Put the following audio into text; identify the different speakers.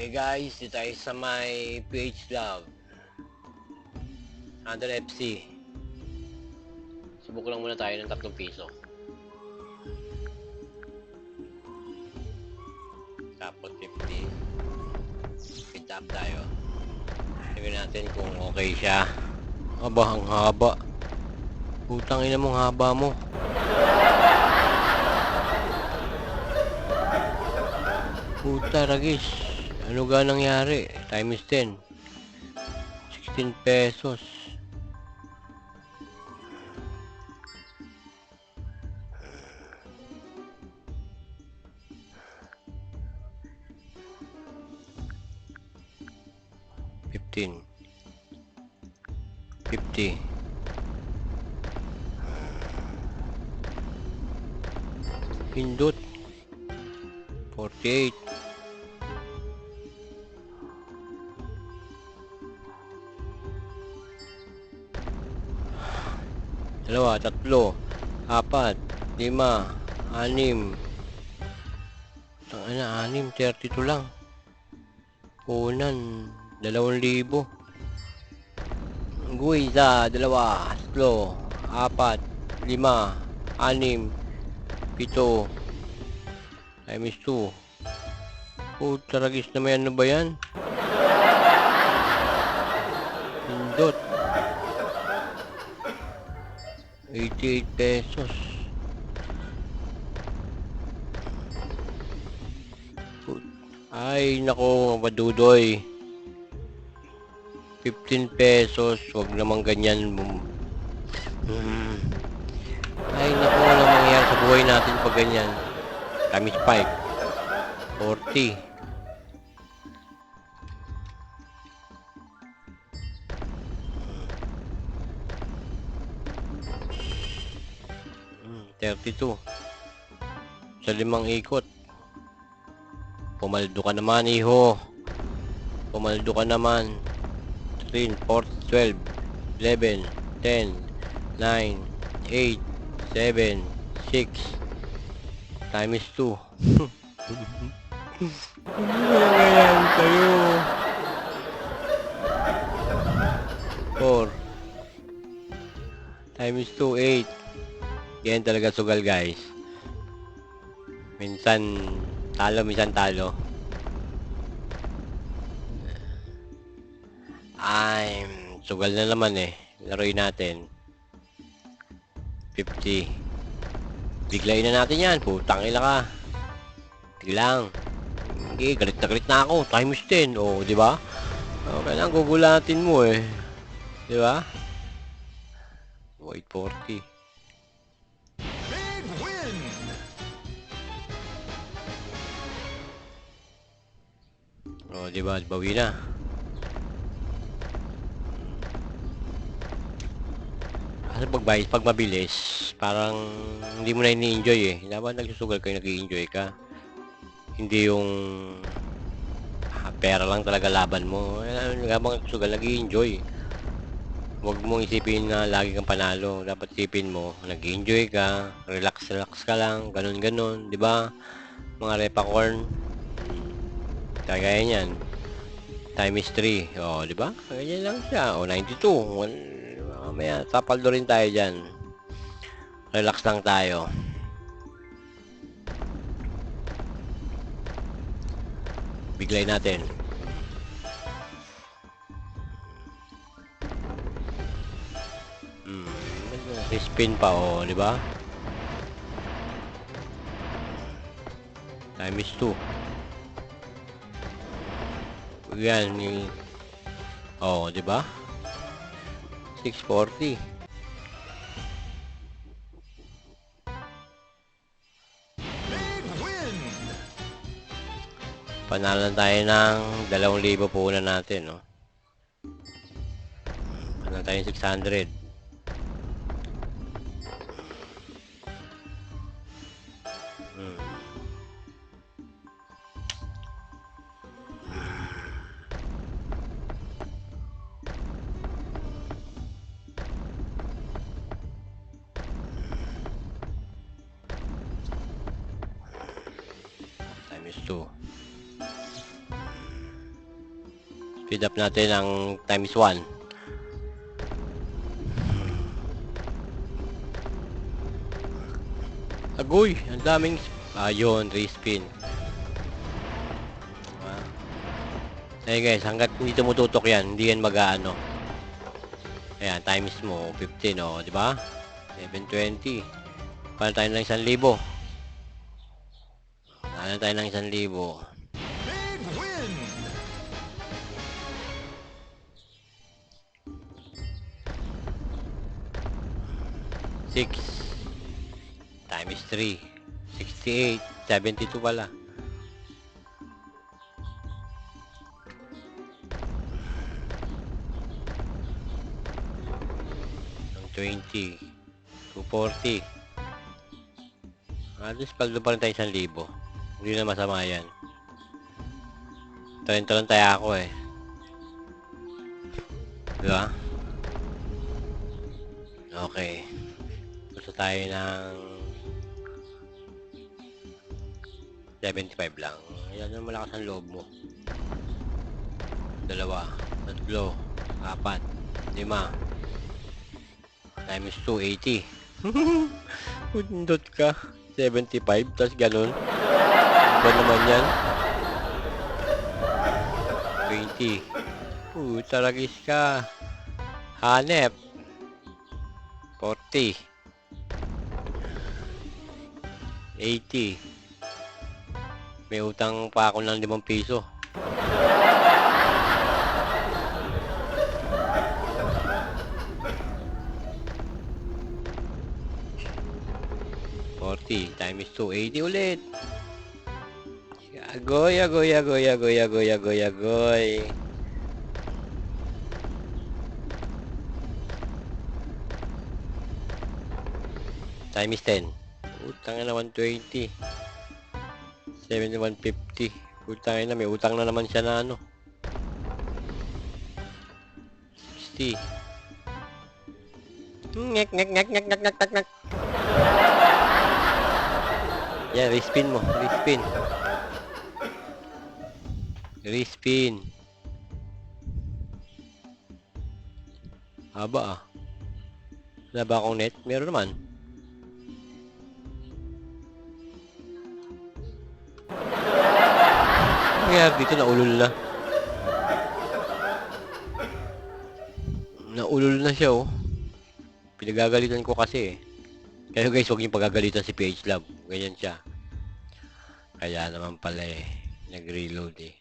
Speaker 1: Okay guys, dito tayo sa may PH Love Under FC. Subok lang muna tayo ng 3 piso. Tapos 50. Pick up tayo. Tignan natin kung okay siya. Aba, ang haba. Putang ina mong haba mo. Puta ragis. Ano ga nangyari? Times 10. 16 pesos. $15. 50. Pindot. 48. Dalawa, tatlo, apat, lima, anim. Tangina, 6, 32 lang. Unan, 2,000. Guwi sa dalawa, tatlo, apat, lima, anim, 7, times 2. Puta ragis naman, ano ba yan? Pindot. 88 pesos. Ay, nako, madudoy. 15 pesos. Huwag naman ganyan. Ay, nako, walang mangyayari sa buhay natin pag ganyan. Times 5. 40. 32. Sa 5 ikot. Pumaldo ka naman, iho. Pumaldo ka naman. 13, 14, 12, 11, 10, 9, 8, 7, 6. Times 2. Ano yan sa'yo? 4. Times 2, 8. Yan talaga sugal guys. Minsan talo, minsan talo. Ay, sugal na naman eh. Laruin natin. 50. Biglayin na natin yan. Putang ila ka. Tiglang. Hindi, galit na ako. Times 10. Oh, di ba? Okay lang, gugulatin mo eh. Di ba? Wait, 40. Oh, di ba? Bawi na. Kasi pag mabilis, parang hindi mo na ini-enjoy eh. Dapat nagsusugal kayo, nag-i-enjoy ka. Hindi yung pera lang talaga laban mo. Habang nagsusugal, nag-i-enjoy. Huwag mong isipin na lagi kang panalo. Dapat isipin mo, nag-i-enjoy ka, relax ka lang, ganun, di ba? Mga repacorn. Kagaya niyan. Times 3. Oh, di ba? Ganyan lang siya. Oh, 92. Mamaya, tapaldo rin tayo dyan. Relax lang tayo. Biglay natin. Spin pa, oh, di ba? Times 2. Yan, oh, di ba? 640. Panalo tayo ng 2,000 po na natin, no? Panalo tayo ng 600. Times 2. Speed up natin ang times 1. Agoy! Ang daming... Ayun, respin. Ayun guys, hanggat hindi tumututok yan, hindi yan mag-aano. Ayan, times mo, 15 o, di ba? 720. Paano tayo ng 1,000? Paano tayo ng 1,000?
Speaker 2: Big win!
Speaker 1: 6 times 3 68 72 pala. Ang 20 240. Alos paldo pa rin tayo 1,000. Hindi na masama yan. Talento lang tayo ako eh, diba? Okay, gusto tayo ng 75 lang. Yan ang malakas ang loob mo. 2 3 4 5 times 280. Pundot ka 75 tas ganun. Ba naman yan? 20. Taragis ka. Hanep 40 80. May utang pa ako ng 5 piso. Times 280 ulit. Agoy. Times 10. Utang na 120. 7150. Utang na, may utang na naman siya na ano. 60. Ngek. Yan, respin mo. Respin. Haba ah. Wala ba akong net? Meron naman. Nangyari dito, naulol na. Naulol na siya oh. Pinagagalitan ko kasi eh. Kaya guys, huwag niyong pagagalitan si PH Love. Ganyan siya. Kaya naman pala eh, nag-reload eh.